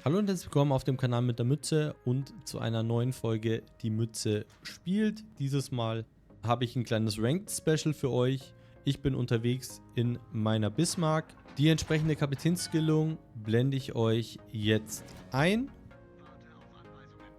Hallo und herzlich willkommen auf dem Kanal mit der Mütze und zu einer neuen Folge Die Mütze spielt. Dieses Mal habe ich ein kleines Ranked Special für euch. Ich bin unterwegs in meiner Bismarck. Die entsprechende Kapitänsskillung blende ich euch jetzt ein.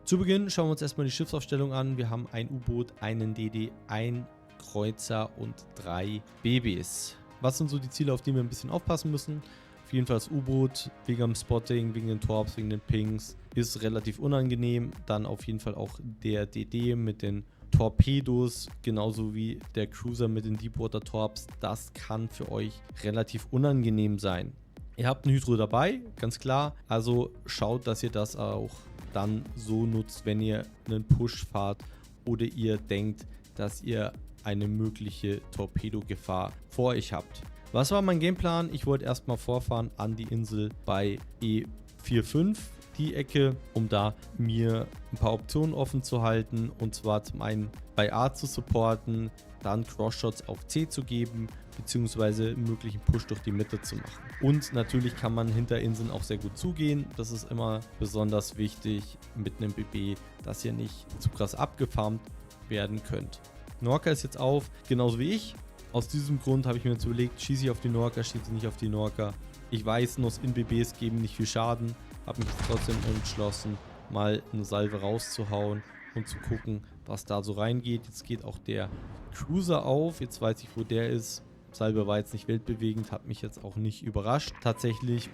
Zu Beginn schauen wir uns erstmal die Schiffsaufstellung an. Wir haben ein U-Boot, einen DD, ein Kreuzer und 3 BBs. Was sind so die Ziele, auf die wir ein bisschen aufpassen müssen? Auf jeden Fall das U-Boot wegen dem Spotting, wegen den Torps, wegen den Pings ist relativ unangenehm. Dann auf jeden Fall auch der DD mit den Torpedos, genauso wie der Cruiser mit den Deepwater Torps. Das kann für euch relativ unangenehm sein. Ihr habt ein Hydro dabei, ganz klar. Also schaut, dass ihr das auch dann so nutzt, wenn ihr einen Push fahrt oder ihr denkt, dass ihr eine mögliche Torpedogefahr vor euch habt. Was war mein Gameplan? Ich wollte erstmal vorfahren an die Insel bei E45, die Ecke, um da mir ein paar Optionen offen zu halten. Und zwar zum einen bei A zu supporten, dann Crossshots auf C zu geben, beziehungsweise einen möglichen Push durch die Mitte zu machen. Und natürlich kann man hinter Inseln auch sehr gut zugehen. Das ist immer besonders wichtig mit einem BB, dass ihr nicht zu krass abgefarmt werden könnt. Norca ist jetzt auf, genauso wie ich. Aus diesem Grund habe ich mir jetzt überlegt, schieße ich auf die Norca, schieße ich nicht auf die Norca. Ich weiß, Nuss in BBs geben nicht viel Schaden, habe mich trotzdem entschlossen, mal eine Salve rauszuhauen und zu gucken, was da so reingeht. Jetzt geht auch der Cruiser auf, jetzt weiß ich, wo der ist. Salve war jetzt nicht weltbewegend, hat mich jetzt auch nicht überrascht. Tatsächlich,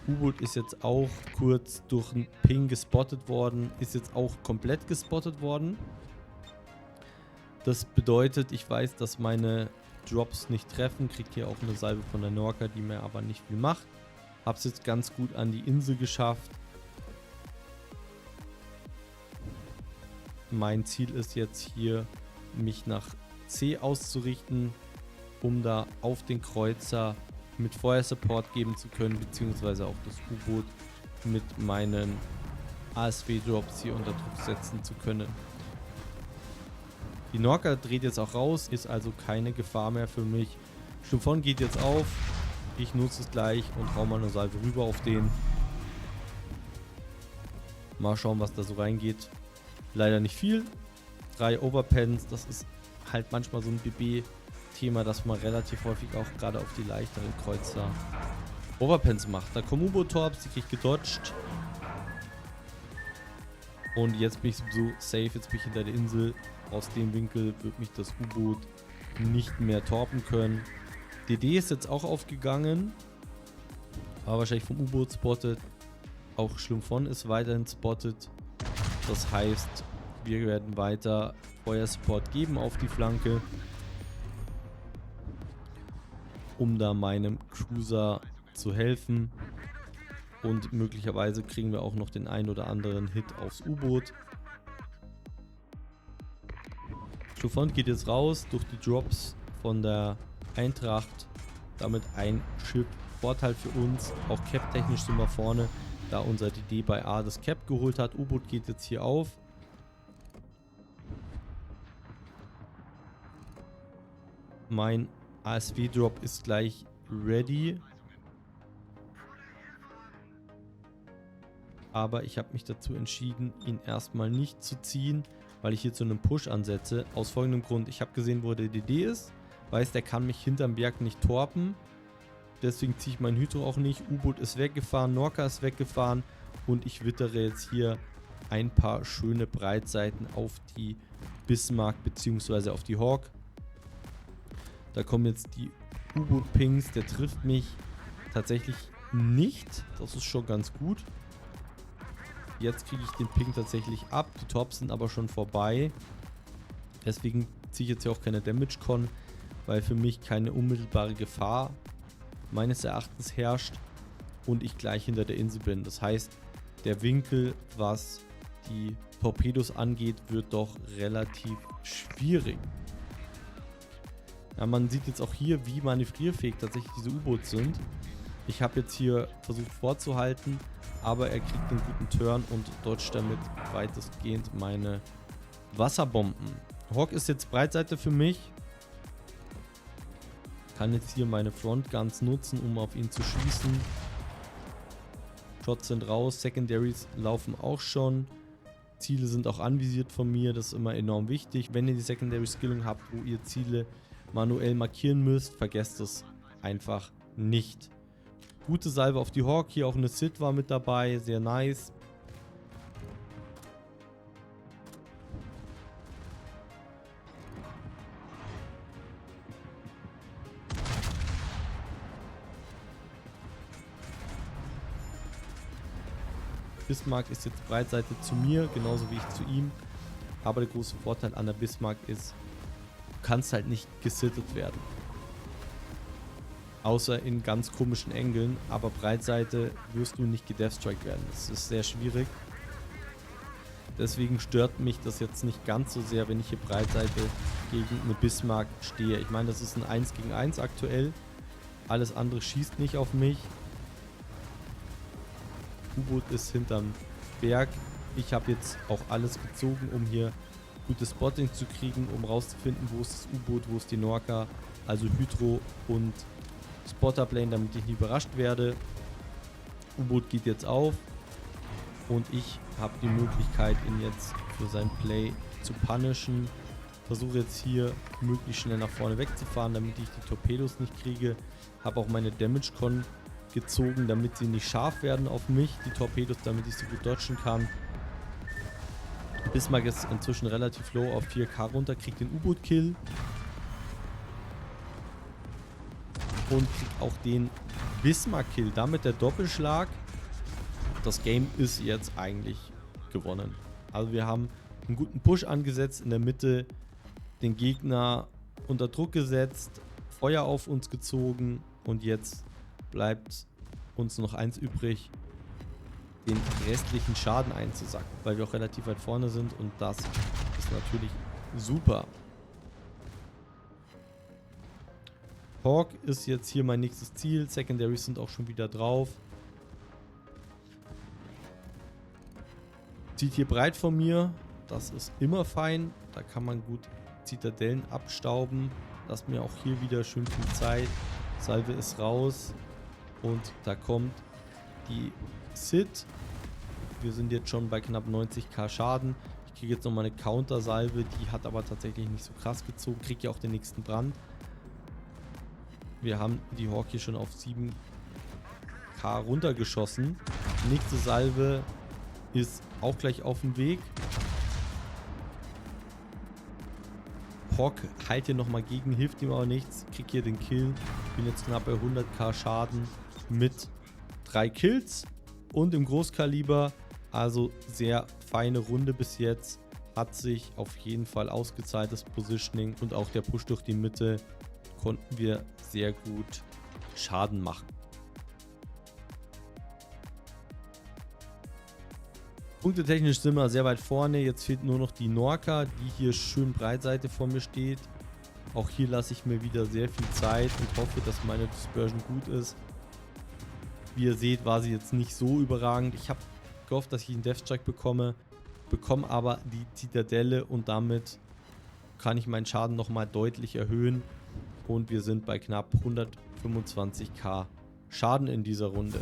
U-Boot ist jetzt auch kurz durch einen Ping gespottet worden, ist jetzt auch komplett gespottet worden. Das bedeutet, ich weiß, dass meine Drops nicht treffen, kriegt hier auch eine Salve von der Norca, die mir aber nicht viel macht. Hab's jetzt ganz gut an die Insel geschafft. Mein Ziel ist jetzt hier, mich nach C auszurichten, um da auf den Kreuzer mit Feuersupport geben zu können, beziehungsweise auch das U-Boot mit meinen ASW-Drops hier unter Druck setzen zu können. Die Norca dreht jetzt auch raus, ist also keine Gefahr mehr für mich. Stufon geht jetzt auf. Ich nutze es gleich und hau mal eine Salve rüber auf den. Mal schauen, was da so reingeht. Leider nicht viel. 3 Overpens, das ist halt manchmal so ein BB-Thema, dass man relativ häufig auch gerade auf die leichteren Kreuzer Overpens macht. Da kommen U-Boot-Torps, die krieg ich gedodged. Und jetzt bin ich so safe, jetzt bin ich hinter der Insel. Aus dem Winkel wird mich das U-Boot nicht mehr torpen können. DD ist jetzt auch aufgegangen. War wahrscheinlich vom U-Boot spottet. Auch Schlumpfon ist weiterhin spottet. Das heißt, wir werden weiter Feuersupport geben auf die Flanke, um da meinem Cruiser zu helfen. Und möglicherweise kriegen wir auch noch den ein oder anderen Hit aufs U-Boot. Stufon geht jetzt raus durch die Drops von der Eintracht. Damit ein Schiff. Vorteil für uns. Auch Cap-technisch sind wir vorne, da unser DD bei A das Cap geholt hat. U-Boot geht jetzt hier auf. Mein ASW-Drop ist gleich ready. Aber ich habe mich dazu entschieden, ihn erstmal nicht zu ziehen, weil ich hier zu einem Push ansetze. Aus folgendem Grund: Ich habe gesehen, wo der DD ist, weiß, der kann mich hinterm Berg nicht torpen. Deswegen ziehe ich mein Hydro auch nicht. U-Boot ist weggefahren, Norca ist weggefahren und ich wittere jetzt hier ein paar schöne Breitseiten auf die Bismarck bzw. auf die Hawk. Da kommen jetzt die U-Boot-Pings, der trifft mich tatsächlich nicht. Das ist schon ganz gut. Jetzt kriege ich den Ping tatsächlich ab. Die Tops sind aber schon vorbei. Deswegen ziehe ich jetzt hier auch keine Damage-Con, weil für mich keine unmittelbare Gefahr meines Erachtens herrscht und ich gleich hinter der Insel bin. Das heißt, der Winkel, was die Torpedos angeht, wird doch relativ schwierig. Ja, man sieht jetzt auch hier, wie manövrierfähig tatsächlich diese U-Boots sind. Ich habe jetzt hier versucht vorzuhalten, aber er kriegt einen guten Turn und dodgt damit weitestgehend meine Wasserbomben. Hawk ist jetzt Breitseite für mich. Kann jetzt hier meine Frontguns nutzen, um auf ihn zu schießen. Shots sind raus, Secondaries laufen auch schon. Ziele sind auch anvisiert von mir, das ist immer enorm wichtig. Wenn ihr die Secondary Skillung habt, wo ihr Ziele manuell markieren müsst, vergesst es einfach nicht. Gute Salve auf die Hawk, hier auch eine Sid war mit dabei, sehr nice. Bismarck ist jetzt Breitseite zu mir, genauso wie ich zu ihm. Aber der große Vorteil an der Bismarck ist, du kannst halt nicht gesittet werden. Außer in ganz komischen Engeln, aber Breitseite wirst du nicht gedeathstrike werden. Das ist sehr schwierig. Deswegen stört mich das jetzt nicht ganz so sehr, wenn ich hier Breitseite gegen eine Bismarck stehe. Ich meine, das ist ein 1 gegen 1 aktuell. Alles andere schießt nicht auf mich. U-Boot ist hinterm Berg. Ich habe jetzt auch alles gezogen, um hier gutes Spotting zu kriegen, um rauszufinden, wo ist das U-Boot, wo ist die Norca, also Hydro und Spotterplane, damit ich nicht überrascht werde. U-Boot geht jetzt auf und ich habe die Möglichkeit, ihn jetzt für sein Play zu punishen. Versuche jetzt hier möglichst schnell nach vorne wegzufahren, damit ich die Torpedos nicht kriege. Habe auch meine Damage Con gezogen, damit sie nicht scharf werden auf mich, die Torpedos, damit ich sie gut dodgen kann. Bismarck ist inzwischen relativ low auf 4K runter, kriegt den U-Boot-Kill und kriegt auch den Bismarck-Kill. Damit der Doppelschlag. Das Game ist jetzt eigentlich gewonnen. Also wir haben einen guten Push angesetzt in der Mitte, den Gegner unter Druck gesetzt, Feuer auf uns gezogen und jetzt bleibt uns noch eins übrig, den restlichen Schaden einzusacken, weil wir auch relativ weit vorne sind und das ist natürlich super. Hawk ist jetzt hier mein nächstes Ziel, Secondaries sind auch schon wieder drauf. Zieht hier breit von mir, das ist immer fein, da kann man gut Zitadellen abstauben. Lasst mir auch hier wieder schön viel Zeit. Salve ist raus. Und da kommt die Sid. Wir sind jetzt schon bei knapp 90k Schaden. Ich kriege jetzt nochmal eine Counter-Salve. Die hat aber tatsächlich nicht so krass gezogen. Kriege ja auch den nächsten Brand. Wir haben die Hawk hier schon auf 7k runtergeschossen. Die nächste Salve ist auch gleich auf dem Weg. Hawk heilt hier nochmal gegen, hilft ihm aber nichts. Krieg hier den Kill. Bin jetzt knapp bei 100k Schaden mit 3 Kills und im Großkaliber. Also sehr feine Runde bis jetzt. Hat sich auf jeden Fall ausgezahlt, das Positioning und auch der Push durch die Mitte konnten wir sehr gut Schaden machen. Punktetechnisch sind wir sehr weit vorne. Jetzt fehlt nur noch die Norca, die hier schön Breitseite vor mir steht. Auch hier lasse ich mir wieder sehr viel Zeit und hoffe, dass meine Dispersion gut ist. Wie ihr seht, war sie jetzt nicht so überragend. Ich habe gehofft, dass ich einen Deathstrike bekomme aber die Zitadelle und damit kann ich meinen Schaden nochmal deutlich erhöhen. Und wir sind bei knapp 125k Schaden in dieser Runde.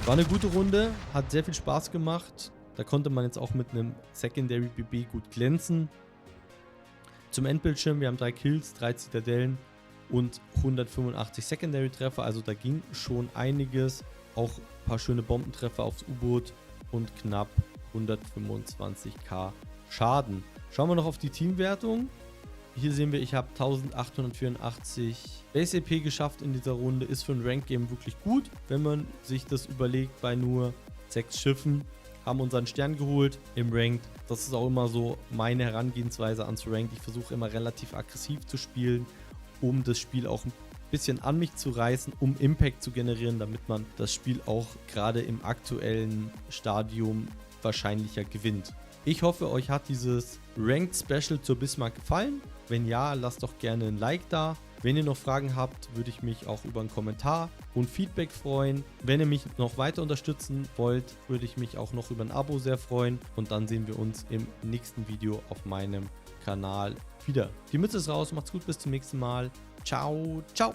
War eine gute Runde, hat sehr viel Spaß gemacht. Da konnte man jetzt auch mit einem Secondary BB gut glänzen. Zum Endbildschirm, wir haben 3 Kills, 3 Zitadellen und 185 Secondary Treffer. Also da ging schon einiges. Auch ein paar schöne Bombentreffer aufs U-Boot und knapp 125k Schaden. Schauen wir noch auf die Teamwertung. Hier sehen wir, ich habe 1884 Base EP geschafft in dieser Runde. Ist für ein Rank-Game wirklich gut, wenn man sich das überlegt. Bei nur 6 Schiffen haben unseren Stern geholt im Ranked. Das ist auch immer so meine Herangehensweise ans Ranked. Ich versuche immer relativ aggressiv zu spielen, um das Spiel auch ein bisschen an mich zu reißen, um Impact zu generieren, damit man das Spiel auch gerade im aktuellen Stadium wahrscheinlicher gewinnt. Ich hoffe, euch hat dieses Ranked Special zur Bismarck gefallen. Wenn ja, lasst doch gerne ein Like da. Wenn ihr noch Fragen habt, würde ich mich auch über einen Kommentar und Feedback freuen. Wenn ihr mich noch weiter unterstützen wollt, würde ich mich auch noch über ein Abo sehr freuen. Und dann sehen wir uns im nächsten Video auf meinem Kanal wieder. Die Mütze ist raus, macht's gut, bis zum nächsten Mal. Ciao, ciao.